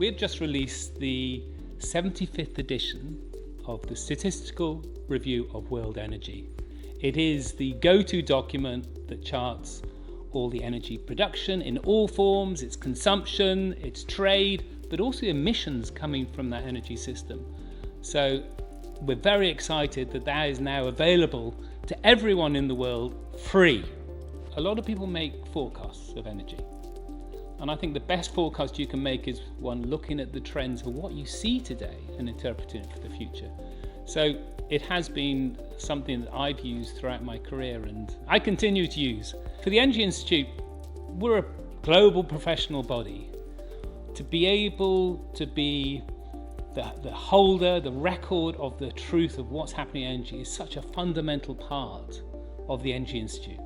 We have just released the 75th edition of the Statistical Review of World Energy. It is the go-to document that charts all the energy production in all forms, its consumption, its trade, but also emissions coming from that energy system. So we're very excited that that is now available to everyone in the world free. A lot of people make forecasts of energy. And I think the best forecast you can make is one looking at the trends of what you see today and interpreting it for the future. So it has been something that I've used throughout my career and I continue to use. For the Energy Institute, we're a global professional body. To be able to be the holder, the record of the truth of what's happening in energy is such a fundamental part of the Energy Institute.